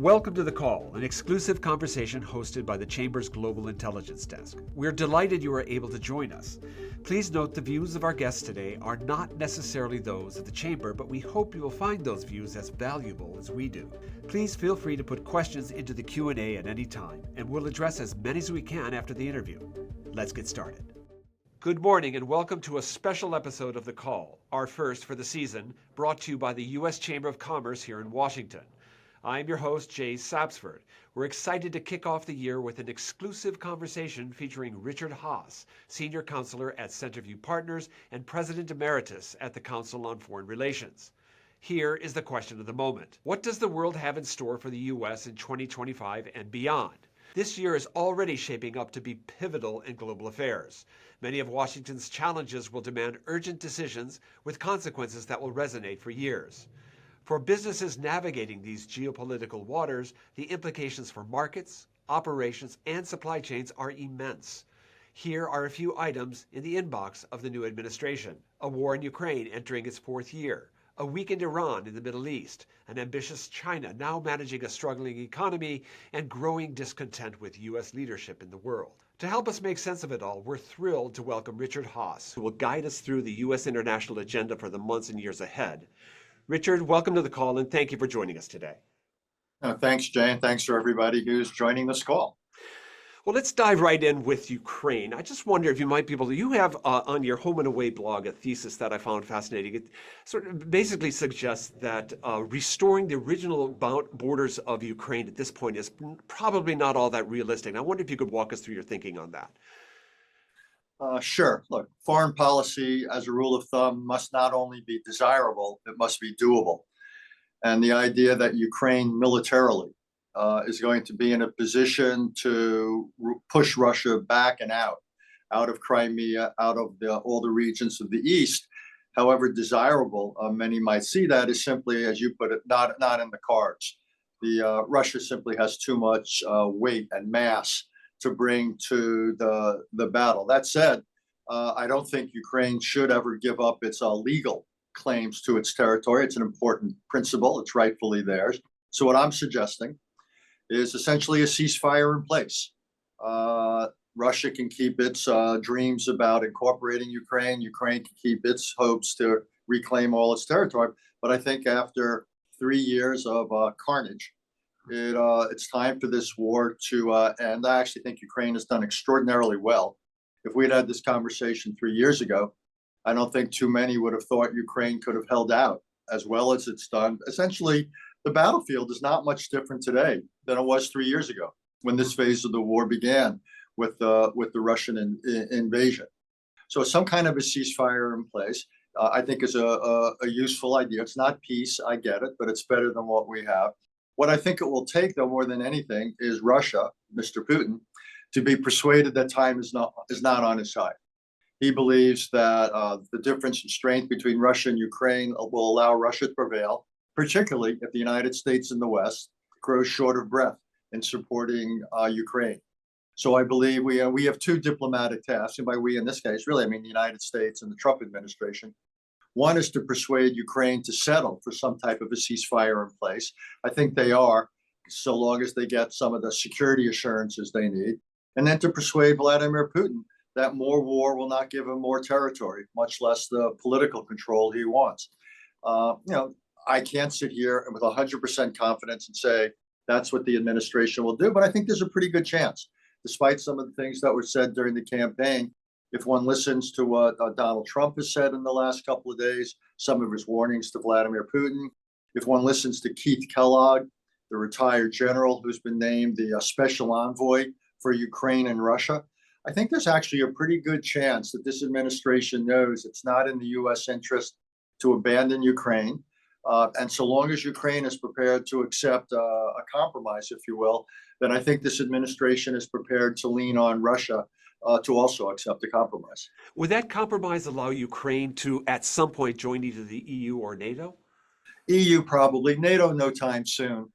Welcome to The Call, an exclusive conversation hosted by the Chamber's Global Intelligence Desk. We're delighted you are able to join us. Please note the views of our guests today are not necessarily those of the Chamber, but we hope you will find those views as valuable as we do. Please feel free to put questions into the Q&A at any time, and we'll address as many as we can after the interview. Let's get started. Good morning and welcome to a special episode of The Call, our first for the season, brought to you by the U.S. Chamber of Commerce here in Washington. I'm your host, Jay Sapsford. We're excited to kick off the year with an exclusive conversation featuring Richard Haass, Senior Counselor at Centerview Partners and President Emeritus at the Council on Foreign Relations. Here is the question of the moment. What does the world have in store for the U.S. in 2025 and beyond? This year is already shaping up to be pivotal in global affairs. Many of Washington's challenges will demand urgent decisions with consequences that will resonate for years. For businesses navigating these geopolitical waters, the implications for markets, operations, and supply chains are immense. Here are a few items in the inbox of the new administration. A war in Ukraine entering its fourth year, a weakened Iran in the Middle East, an ambitious China now managing a struggling economy, and growing discontent with U.S. leadership in the world. To help us make sense of it all, we're thrilled to welcome Richard Haass, who will guide us through the U.S. international agenda for the months and years ahead. Richard, welcome to The Call, and thank you for joining us today. Thanks, Jay, and thanks for everybody who's joining this call. Well, let's dive right in with Ukraine. I just wonder if you might be able to, you have on your Home and Away blog a thesis that I found fascinating. It sort of basically suggests that restoring the original borders of Ukraine at this point is probably not all that realistic. And I wonder if you could walk us through your thinking on that. Sure. Look, foreign policy, as a rule of thumb, must not only be desirable, it must be doable. And the idea that Ukraine militarily is going to be in a position to push Russia back and out of Crimea, out of all the regions of the East, however desirable many might see that, is simply, as you put it, not in the cards. Russia simply has too much weight and mass to bring to the battle. That said, I don't think Ukraine should ever give up its legal claims to its territory. It's an important principle. It's rightfully theirs. So what I'm suggesting is essentially a ceasefire in place. Russia can keep its dreams about incorporating Ukraine. Ukraine can keep its hopes to reclaim all its territory. But I think after 3 years of carnage, it's time for this war to end. I actually think Ukraine has done extraordinarily well. If we'd had this conversation 3 years ago, I don't think too many would have thought Ukraine could have held out as well as it's done. Essentially, the battlefield is not much different today than it was 3 years ago when this phase of the war began with the Russian invasion. So some kind of a ceasefire in place, I think, is a useful idea. It's not peace, I get it, but it's better than what we have. What I think it will take, though, more than anything, is Russia, Mr. Putin, to be persuaded that time is not on his side. He believes that the difference in strength between Russia and Ukraine will allow Russia to prevail, particularly if the United States and the West grows short of breath in supporting Ukraine. So I believe we have two diplomatic tasks, and by we in this case, really, I mean the United States and the Trump administration. One is to persuade Ukraine to settle for some type of a ceasefire in place. I think they are, so long as they get some of the security assurances they need. And then to persuade Vladimir Putin that more war will not give him more territory, much less the political control he wants. I can't sit here with 100% confidence and say that's what the administration will do, but I think there's a pretty good chance, despite some of the things that were said during the campaign. If one listens to what Donald Trump has said in the last couple of days, some of his warnings to Vladimir Putin, if one listens to Keith Kellogg, the retired general who's been named the special envoy for Ukraine and Russia, I think there's actually a pretty good chance that this administration knows it's not in the U.S. interest to abandon Ukraine. And so long as Ukraine is prepared to accept a compromise, if you will, then I think this administration is prepared to lean on Russia to also accept a compromise. Would that compromise allow Ukraine to, at some point, join either the EU or NATO? EU probably. NATO no time soon,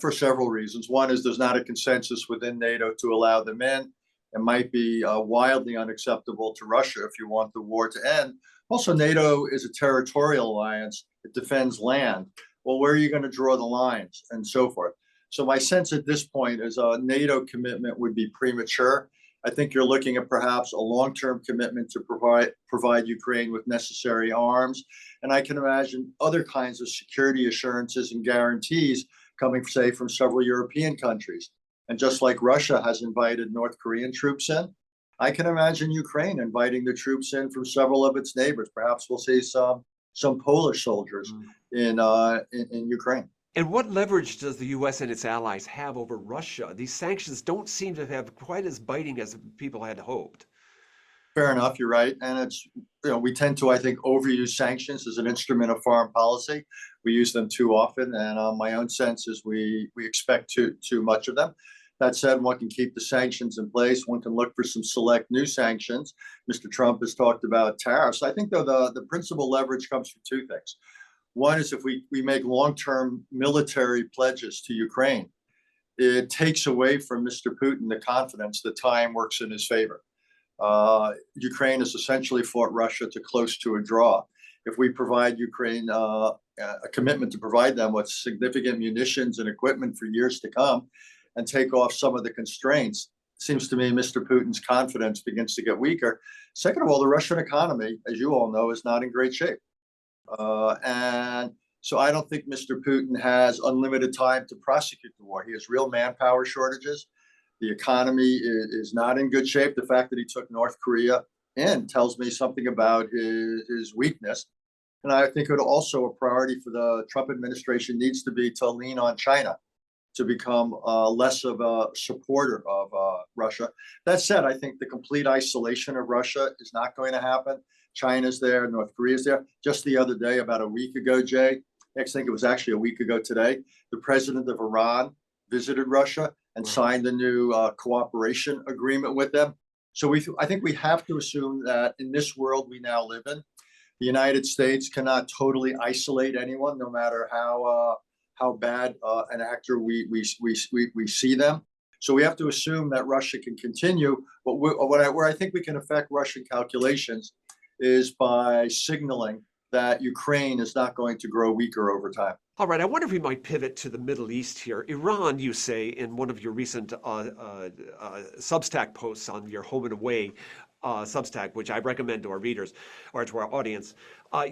for several reasons. One is there's not a consensus within NATO to allow them in. It might be wildly unacceptable to Russia if you want the war to end. Also, NATO is a territorial alliance. It defends land. Well, where are you going to draw the lines and so forth? So my sense at this point is a NATO commitment would be premature. I think you're looking at perhaps a long-term commitment to provide Ukraine with necessary arms. And I can imagine other kinds of security assurances and guarantees coming, say, from several European countries. And just like Russia has invited North Korean troops in, I can imagine Ukraine inviting the troops in from several of its neighbors. Perhaps we'll see some Polish soldiers in Ukraine. And what leverage does the U.S. and its allies have over Russia? These sanctions don't seem to have quite as biting as people had hoped. Fair enough, you're right. And it's, we tend to, I think, overuse sanctions as an instrument of foreign policy. We use them too often. And my own sense is we expect too much of them. That said, one can keep the sanctions in place. One can look for some select new sanctions. Mr. Trump has talked about tariffs. I think, though, the principal leverage comes from two things. One is if we make long-term military pledges to Ukraine, it takes away from Mr. Putin the confidence that time works in his favor. Ukraine has essentially fought Russia to close to a draw. If we provide Ukraine a commitment to provide them with significant munitions and equipment for years to come and take off some of the constraints, it seems to me Mr. Putin's confidence begins to get weaker. Second of all, the Russian economy, as you all know, is not in great shape. And so I don't think Mr. Putin has unlimited time to prosecute the war. He has real manpower shortages. The economy is not in good shape. The fact that he took North Korea in tells me something about his weakness. And I think it also a priority for the Trump administration needs to be to lean on China to become less of a supporter of Russia. That said, I think the complete isolation of Russia is not going to happen. China's there, North Korea's there. Just the other day, about a week ago, Jay, I think it was actually a week ago today, the president of Iran visited Russia and signed a new cooperation agreement with them. So I think we have to assume that in this world we now live in, the United States cannot totally isolate anyone, no matter how bad an actor we see them. So we have to assume that Russia can continue. But where I think we can affect Russian calculations is by signaling that Ukraine is not going to grow weaker over time. All right, I wonder if we might pivot to the Middle East here. Iran, you say in one of your recent Substack posts on your Home and Away Substack, which I recommend to our readers or to our audience,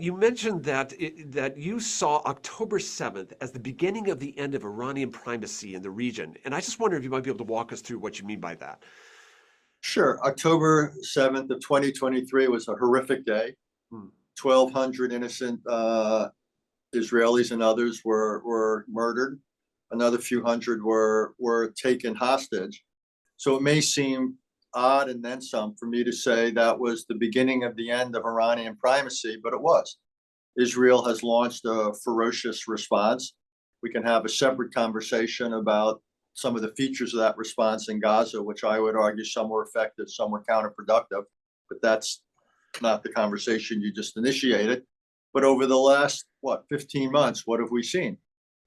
you mentioned that you saw October 7th as the beginning of the end of Iranian primacy in the region. And I just wonder if you might be able to walk us through what you mean by that. Sure. October 7th of 2023 was a horrific day. 1,200 innocent Israelis and others were murdered. Another few hundred were taken hostage. So it may seem odd and then some for me to say that was the beginning of the end of Iranian primacy, but it was. Israel has launched a ferocious response. We can have a separate conversation about some of the features of that response in Gaza, which I would argue some were effective, some were counterproductive, but that's not the conversation you just initiated. But over the last, 15 months, what have we seen?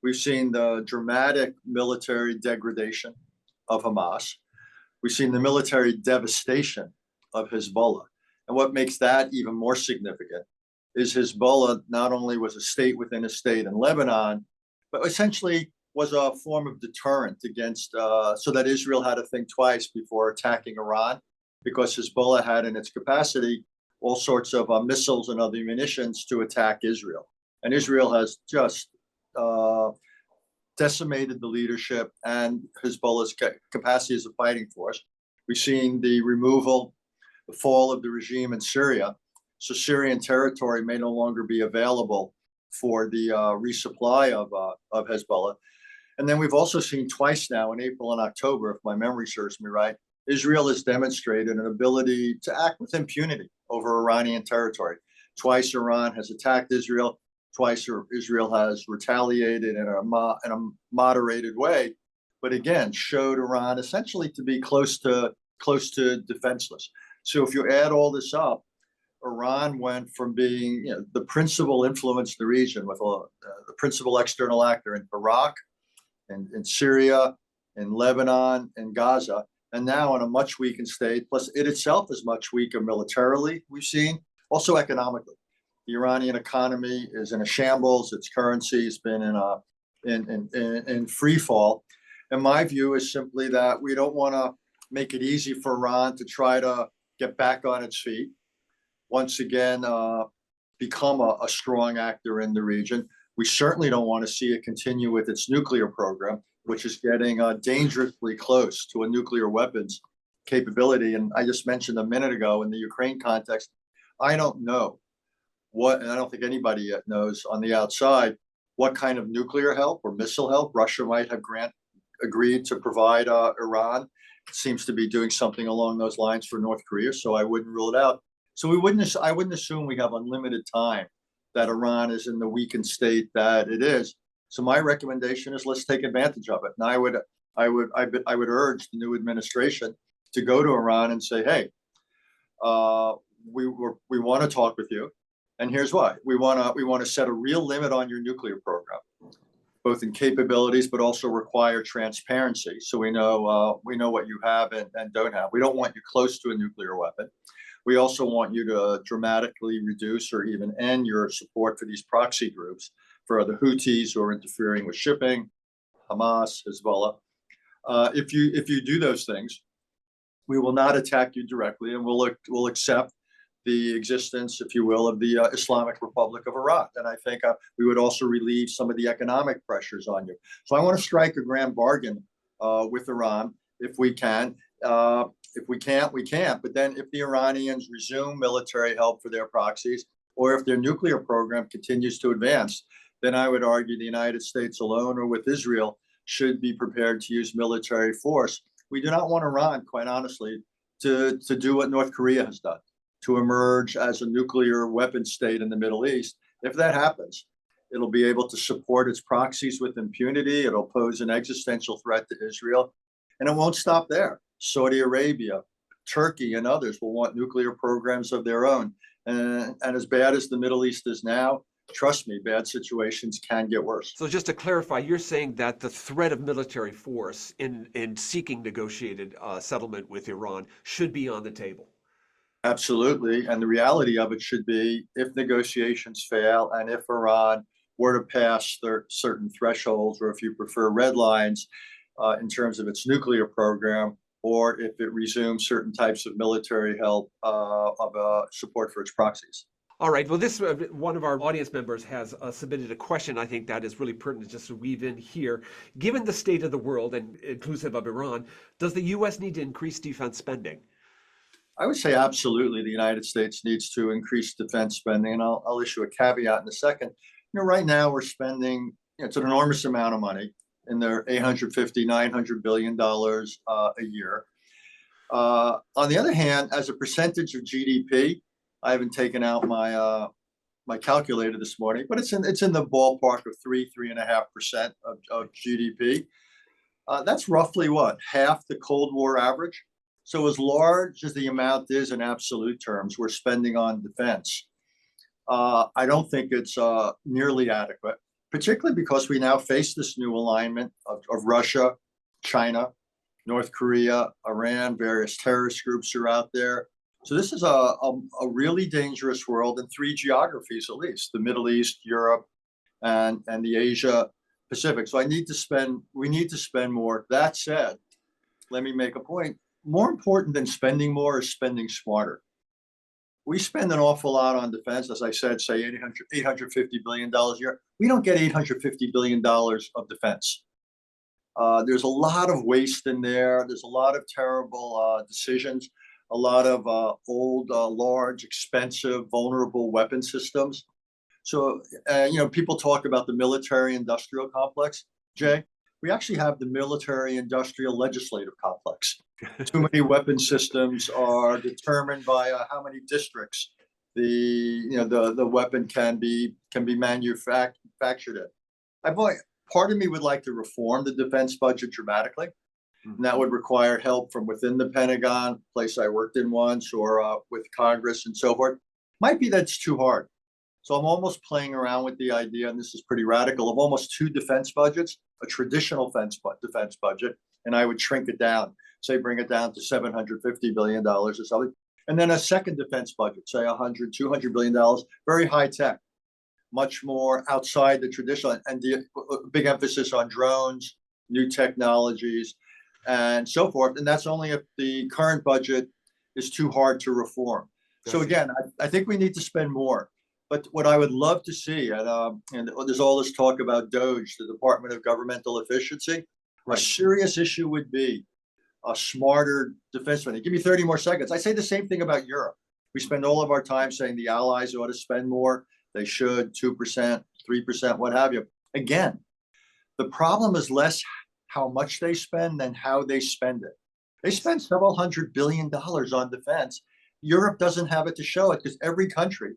We've seen the dramatic military degradation of Hamas. We've seen the military devastation of Hezbollah. And what makes that even more significant is Hezbollah not only was a state within a state in Lebanon, but essentially was a form of deterrent against, so that Israel had to think twice before attacking Iran, because Hezbollah had in its capacity all sorts of missiles and other munitions to attack Israel. And Israel has just decimated the leadership and Hezbollah's capacity as a fighting force. We've seen the fall of the regime in Syria. So Syrian territory may no longer be available for the resupply of Hezbollah. And then we've also seen twice now in April and October, if my memory serves me right, Israel has demonstrated an ability to act with impunity over Iranian territory. Twice Iran has attacked Israel. Twice Israel has retaliated in a moderated way, but again showed Iran essentially to be close to defenseless. So if you add all this up, Iran went from being the principal influence in the region, with the principal external actor in Iraq, and in Syria, in Lebanon, and Gaza, and now in a much weakened state. Plus, it itself is much weaker militarily. We've seen also economically. The Iranian economy is in a shambles. Its currency has been in free fall. And my view is simply that we don't want to make it easy for Iran to try to get back on its feet. Once again, become a strong actor in the region. We certainly don't want to see it continue with its nuclear program, which is getting dangerously close to a nuclear weapons capability. And I just mentioned a minute ago in the Ukraine context, I don't know what, and I don't think anybody yet knows on the outside, what kind of nuclear help or missile help Russia might have agreed to provide Iran. It seems to be doing something along those lines for North Korea, so I wouldn't rule it out. So I wouldn't assume we have unlimited time that Iran is in the weakened state that it is. So my recommendation is let's take advantage of it. And I would urge the new administration to go to Iran and say, hey, we want to talk with you, and here's why. We want to set a real limit on your nuclear program, both in capabilities, but also require transparency, so we know what you have and don't have. We don't want you close to a nuclear weapon. We also want you to dramatically reduce or even end your support for these proxy groups, for the Houthis who are interfering with shipping, Hamas, Hezbollah. If you do those things, we will not attack you directly, and we'll accept the existence, if you will, of the Islamic Republic of Iran. And I think we would also relieve some of the economic pressures on you. So I want to strike a grand bargain with Iran if we can. If we can't, we can't. But then if the Iranians resume military help for their proxies, or if their nuclear program continues to advance, then I would argue the United States alone or with Israel should be prepared to use military force. We do not want Iran, quite honestly, to do what North Korea has done, to emerge as a nuclear weapon state in the Middle East. If that happens, it'll be able to support its proxies with impunity. It'll pose an existential threat to Israel. And it won't stop there. Saudi Arabia, Turkey, and others will want nuclear programs of their own. And as bad as the Middle East is now, trust me, bad situations can get worse. So just to clarify, you're saying that the threat of military force in seeking negotiated settlement with Iran should be on the table? Absolutely. And the reality of it should be, if negotiations fail and if Iran were to pass certain thresholds, or if you prefer red lines, in terms of its nuclear program, or if it resumes certain types of military help of support for its proxies. All right. Well, this one of our audience members has submitted a question. I think that is really pertinent just to weave in here. Given the state of the world, and inclusive of Iran, does the U.S. need to increase defense spending? I would say absolutely the United States needs to increase defense spending, and I'll issue a caveat in a second. Right now we're spending, it's an enormous amount of money, in their $850, $900 billion a year. On the other hand, as a percentage of GDP, I haven't taken out my my calculator this morning, but it's in the ballpark of 3.5% of GDP. That's roughly what, half the Cold War average. So as large as the amount is in absolute terms we're spending on defense, I don't think it's nearly adequate, particularly because we now face this new alignment of Russia, China, North Korea, Iran. Various terrorist groups are out there. So this is a really dangerous world in three geographies, at least: the Middle East, Europe, and the Asia Pacific. So we need to spend more. That said, let me make a point. More important than spending more is spending smarter. We spend an awful lot on defense, as I said, say $850 billion a year. We don't get $850 billion of defense. There's a lot of waste in there. There's a lot of terrible decisions, a lot of old, large, expensive, vulnerable weapon systems. So, people talk about the military-industrial complex, Jay. We actually have the military-industrial legislative complex. Too many weapon systems are determined by how many districts the weapon can be manufactured in. Part of me would like to reform the defense budget dramatically, and that would require help from within the Pentagon, place I worked in once, or with Congress and so forth. Might be that's too hard. So I'm almost playing around with the idea, and this is pretty radical, of almost two defense budgets: a traditional defense budget, and I would shrink it down, say bring it down to $750 billion or something, and then a second defense budget, say $100, $200 billion, very high tech, much more outside the traditional, and the big emphasis on drones, new technologies, and so forth. And that's only if the current budget is too hard to reform. So again, I think we need to spend more. But what I would love to see, and there's all this talk about DOGE, the Department of Governmental Efficiency. A serious issue would be a smarter defense spending. Give me 30 more seconds. I say the same thing about Europe. We spend all of our time saying the allies ought to spend more. They should, 2%, 3%, what have you. Again, the problem is less how much they spend than how they spend it. They spend several $100 billion on defense. Europe doesn't have it to show it because every country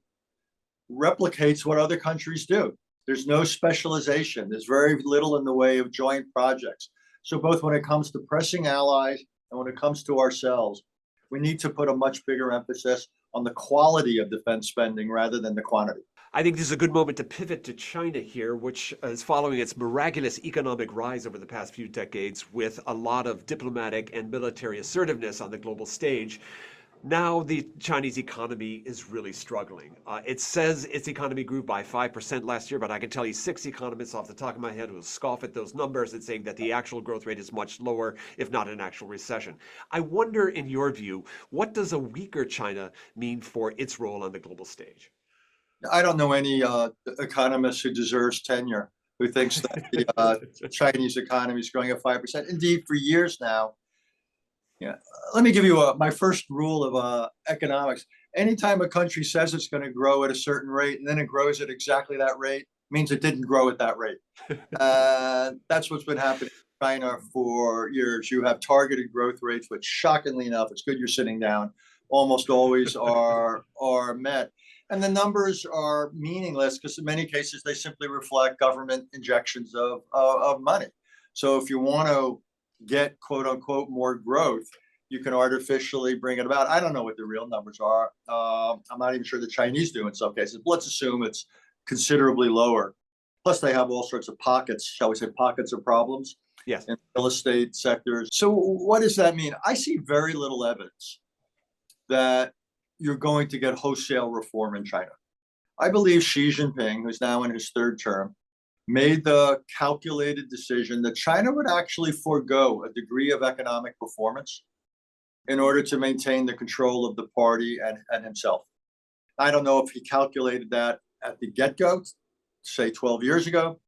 replicates what other countries do. There's no specialization. There's very little in the way of joint projects. So both when it comes to pressing allies and when it comes to ourselves, we need to put a much bigger emphasis on the quality of defense spending rather than the quantity. I think this is a good moment to pivot to China here, which is following its miraculous economic rise over the past few decades with a lot of diplomatic and military assertiveness on the global stage. Now the Chinese economy is really struggling. It says its economy grew by 5% last year, but I can tell you 6 economists off the top of my head will scoff at those numbers and saying that the actual growth rate is much lower, if not an actual recession. I wonder, in your view, what does a weaker China mean for its role on the global stage? I don't know any economist who deserves tenure who thinks that the Chinese economy is growing at 5%. Indeed, for years now. Yeah, let me give you my first rule of economics. Anytime a country says it's going to grow at a certain rate and then it grows at exactly that rate, means it didn't grow at that rate. That's what's been happening in China for years. You have targeted growth rates, which shockingly enough, it's good you're sitting down, almost always are met. And the numbers are meaningless because in many cases, they simply reflect government injections of money. So if you want to get quote unquote more growth, you can artificially bring it about. I don't know what the real numbers are. I'm not even sure the Chinese do in some cases. But let's assume it's considerably lower. Plus they have all sorts of pockets, shall we say, pockets of problems. Yes. In real estate sectors. So what does that mean? I see very little evidence that you're going to get wholesale reform in China. I believe Xi Jinping, who's now in his 3rd term, made the calculated decision that China would actually forego a degree of economic performance in order to maintain the control of the party and himself. I don't know if he calculated that at the get-go, say 12 years ago,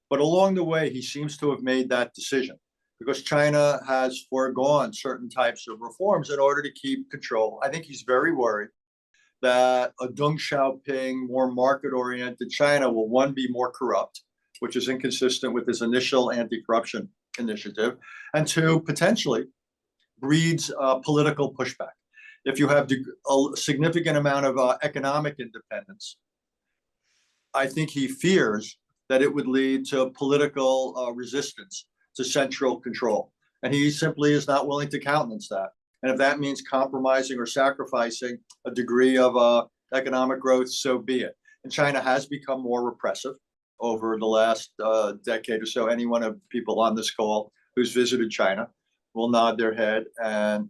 but along the way, he seems to have made that decision because China has foregone certain types of reforms in order to keep control. I think he's very worried that a Deng Xiaoping, more market-oriented China will, one, be more corrupt, which is inconsistent with his initial anti-corruption initiative, and 2, potentially breeds political pushback. If you have a significant amount of economic independence, I think he fears that it would lead to political resistance to central control. And he simply is not willing to countenance that. And if that means compromising or sacrificing a degree of economic growth, so be it. And China has become more repressive over the last decade or so. Any one of people on this call who's visited China will nod their head and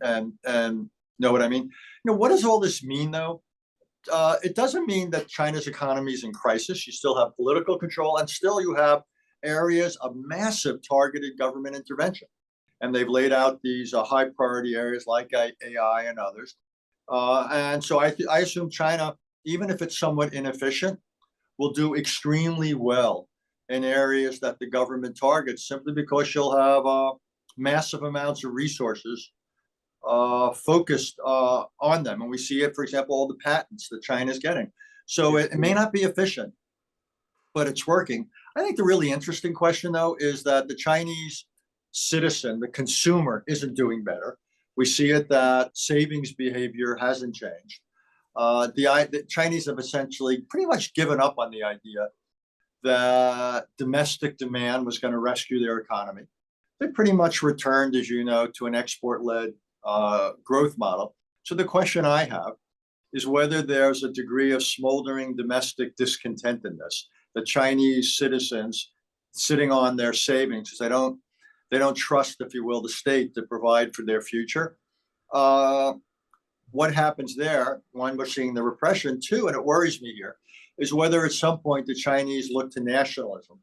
know what I mean. What does all this mean, though? It doesn't mean that China's economy is in crisis. You still have political control, and still you have areas of massive targeted government intervention. And they've laid out these high priority areas like AI and others. And so I assume China, even if it's somewhat inefficient, will do extremely well in areas that the government targets simply because she'll have massive amounts of resources focused on them. And we see it, for example, all the patents that China's getting. So it may not be efficient, but it's working. I think the really interesting question, though, is that the Chinese citizen, the consumer, isn't doing better. We see it that savings behavior hasn't changed. The Chinese have essentially pretty much given up on the idea that domestic demand was going to rescue their economy. They pretty much returned, as you know, to an export-led growth model. So the question I have is whether there's a degree of smoldering domestic discontent in this. The Chinese citizens sitting on their savings because they don't trust, if you will, the state to provide for their future. What happens there? One, we're seeing the repression. 2, and it worries me here, is whether at some point the Chinese look to nationalism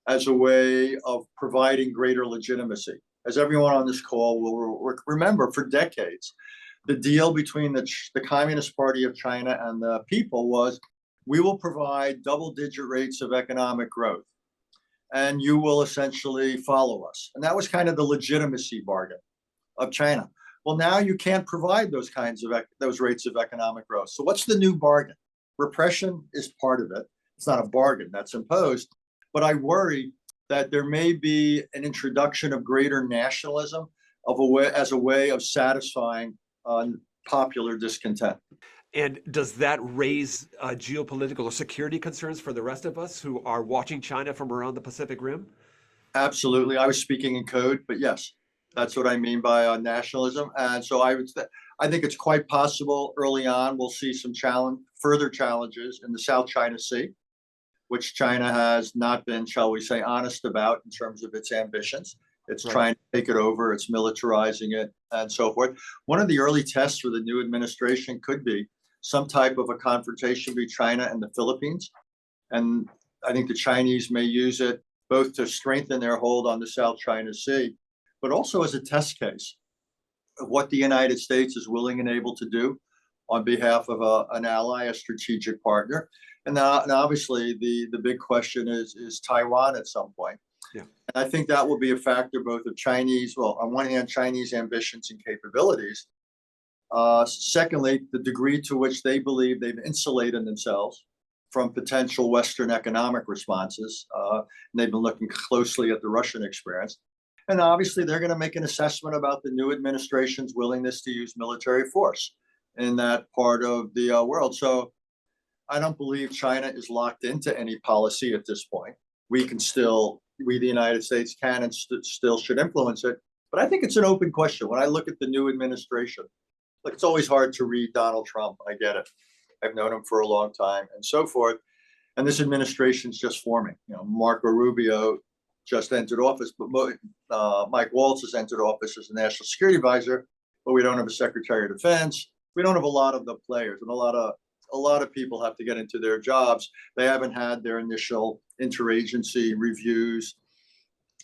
as a way of providing greater legitimacy. As everyone on this call will remember, for decades, the deal between the Communist Party of China and the people was, we will provide double-digit rates of economic growth, and you will essentially follow us. And that was kind of the legitimacy bargain of China. Well, now you can't provide those rates of economic growth. So what's the new bargain? Repression is part of it. It's not a bargain that's imposed, but I worry that there may be an introduction of greater nationalism as a way of satisfying popular discontent. And does that raise geopolitical or security concerns for the rest of us who are watching China from around the Pacific Rim? Absolutely. I was speaking in code, but yes, that's what I mean by nationalism. And so I think it's quite possible early on we'll see some further challenges in the South China Sea, which China has not been, shall we say, honest about in terms of its ambitions. It's trying to take it over, it's militarizing it, and so forth. One of the early tests for the new administration could be some type of a confrontation between China and the Philippines. And I think the Chinese may use it both to strengthen their hold on the South China Sea, but also as a test case of what the United States is willing and able to do on behalf of an ally, a strategic partner. And obviously the big question is Taiwan at some point. Yeah. And I think that will be a factor both of Chinese, well, on one hand, Chinese ambitions and capabilities. Secondly, the degree to which they believe they've insulated themselves from potential Western economic responses. And they've been looking closely at the Russian experience. And obviously, they're going to make an assessment about the new administration's willingness to use military force in that part of the world. So I don't believe China is locked into any policy at this point. We, the United States, can and still should influence it. But I think it's an open question. When I look at the new administration, look, it's always hard to read Donald Trump. I get it. I've known him for a long time and so forth. And this administration's just forming. Marco Rubio just entered office, but Mike Waltz has entered office as the National Security Advisor, but we don't have a Secretary of Defense. We don't have a lot of the players, and a lot of people have to get into their jobs. They haven't had their initial interagency reviews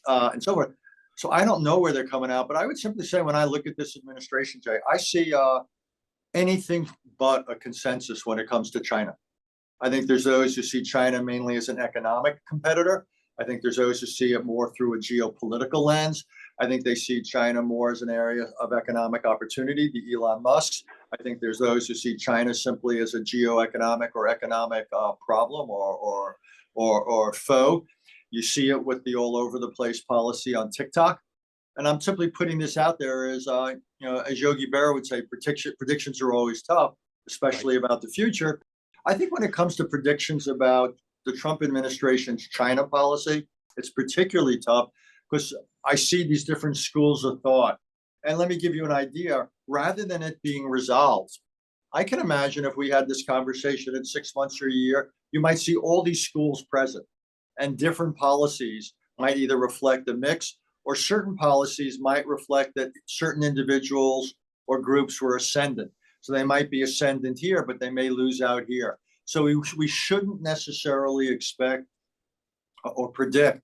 and so forth. So I don't know where they're coming out, but I would simply say when I look at this administration, Jay, I see anything but a consensus when it comes to China. I think there's those who see China mainly as an economic competitor. I think there's those who see it more through a geopolitical lens. I think they see China more as an area of economic opportunity, the Elon Musks. I think there's those who see China simply as a geoeconomic or economic problem or foe. You see it with the all over the place policy on TikTok. And I'm simply putting this out there as, as Yogi Berra would say, predictions are always tough, especially about the future. I think when it comes to predictions about the Trump administration's China policy, it's particularly tough because I see these different schools of thought. And let me give you an idea. Rather than it being resolved, I can imagine if we had this conversation in 6 months or a year, you might see all these schools present, and different policies might either reflect a mix, or certain policies might reflect that certain individuals or groups were ascendant. So they might be ascendant here, but they may lose out here. So we shouldn't necessarily expect or predict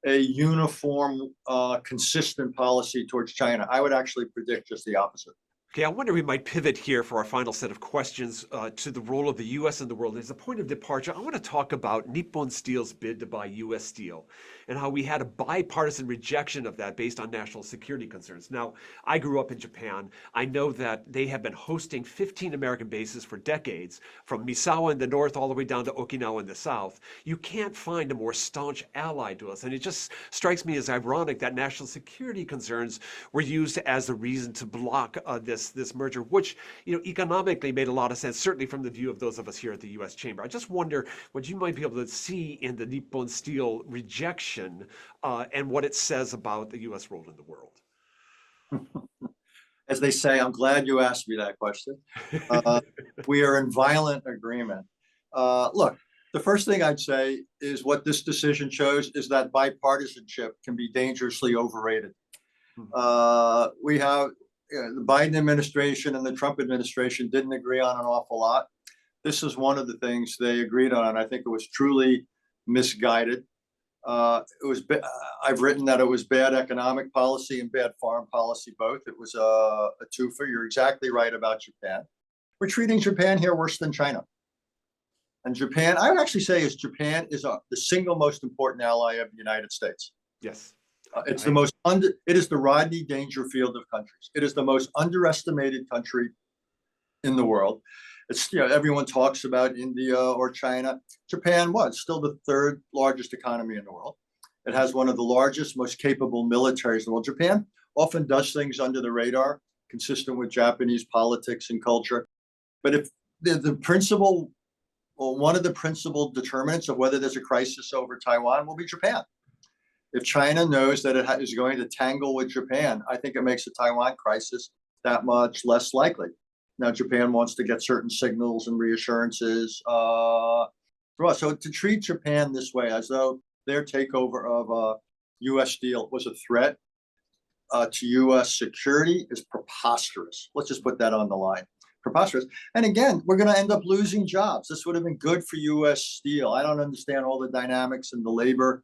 a uniform, consistent policy towards China. I would actually predict just the opposite. Okay, I wonder we might pivot here for our final set of questions to the role of the U.S. in the world. As a point of departure, I want to talk about Nippon Steel's bid to buy U.S. Steel and how we had a bipartisan rejection of that based on national security concerns. Now, I grew up in Japan. I know that they have been hosting 15 American bases for decades, from Misawa in the north all the way down to Okinawa in the south. You can't find a more staunch ally to us, and it just strikes me as ironic that national security concerns were used as a reason to block this merger, which economically made a lot of sense, certainly from the view of those of us here at the U.S. Chamber. I just wonder what you might be able to see in the Nippon Steel rejection and what it says about the U.S. role in the world. As they say, I'm glad you asked me that question. We are in violent agreement. Look, the first thing I'd say is what this decision shows is that bipartisanship can be dangerously overrated. We have the Biden administration and the Trump administration didn't agree on an awful lot. This is one of the things they agreed on. I think it was truly misguided. I've written that it was bad economic policy and bad foreign policy both. It was a twofer. You're exactly right about Japan. We're treating Japan here worse than China. And Japan, I would actually say, Japan is the single most important ally of the United States. Yes. It's the most it is the Rodney Dangerfield of countries. It is the most underestimated country in the world. It's, everyone talks about India or China. Japan was still the third largest economy in the world. It has one of the largest, most capable militaries in the world. Japan often does things under the radar, consistent with Japanese politics and culture. But if the principal, well, one of the principal determinants of whether there's a crisis over Taiwan will be Japan. If China knows that it is going to tangle with Japan, I think it makes the Taiwan crisis that much less likely. Now, Japan wants to get certain signals and reassurances from us. So to treat Japan this way, as though their takeover of a U.S. deal was a threat to U.S. security, is preposterous. Let's just put that on the line. Preposterous. And again, we're going to end up losing jobs. This would have been good for U.S. Steel. I don't understand all the dynamics and the labor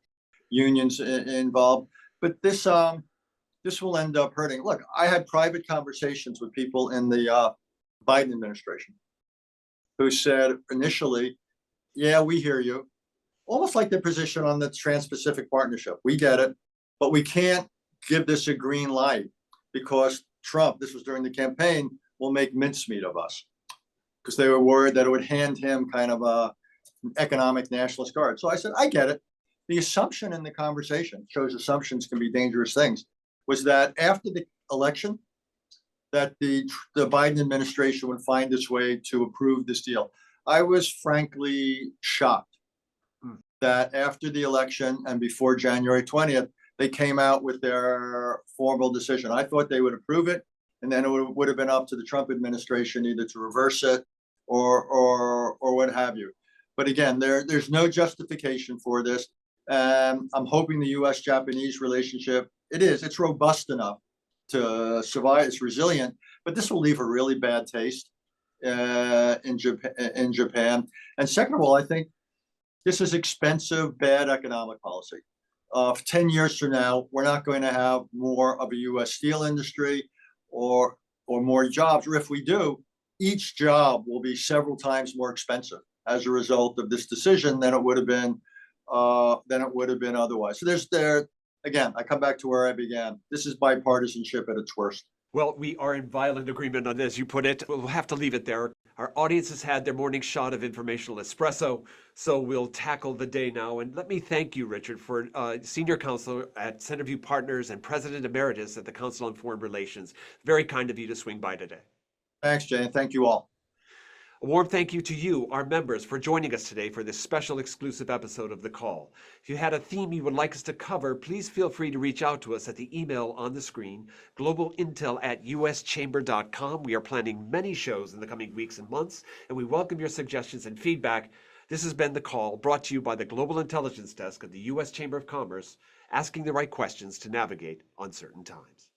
unions involved, but this will end up hurting. Look, I had private conversations with people in the Biden administration who said initially, yeah, we hear you. Almost like their position on the Trans-Pacific Partnership. We get it, but we can't give this a green light because Trump, this was during the campaign, will make mincemeat of us, because they were worried that it would hand him kind of an economic nationalist card. So I said, I get it. The assumption in the conversation, shows assumptions can be dangerous things, was that after the election, that the Biden administration would find its way to approve this deal. I was frankly shocked that after the election and before January 20th, they came out with their formal decision. I thought they would approve it, and then it would have been up to the Trump administration either to reverse it or what have you. But again, there's no justification for this. I'm hoping the U.S.-Japanese relationship, it's robust enough to survive, it's resilient, but this will leave a really bad taste in Japan. And second of all, I think this is expensive, bad economic policy. 10 years from now, we're not going to have more of a U.S. steel industry or more jobs. Or if we do, each job will be several times more expensive as a result of this decision than it would have been otherwise. So again, I come back to where I began. This is bipartisanship at its worst. Well, we are in violent agreement on this. You put it. We'll have to leave it there. Our audience has had their morning shot of informational espresso, so we'll tackle the day now. And let me thank you, Richard, for Senior Counselor at Centerview Partners and President Emeritus at the Council on Foreign Relations. Very kind of you to swing by today. Thanks, Jay, and thank you all. A warm thank you to you, our members, for joining us today for this special exclusive episode of The Call. If you had a theme you would like us to cover, please feel free to reach out to us at the email on the screen, globalintel@uschamber.com. We are planning many shows in the coming weeks and months, and we welcome your suggestions and feedback. This has been The Call, brought to you by the Global Intelligence Desk of the U.S. Chamber of Commerce, asking the right questions to navigate uncertain times.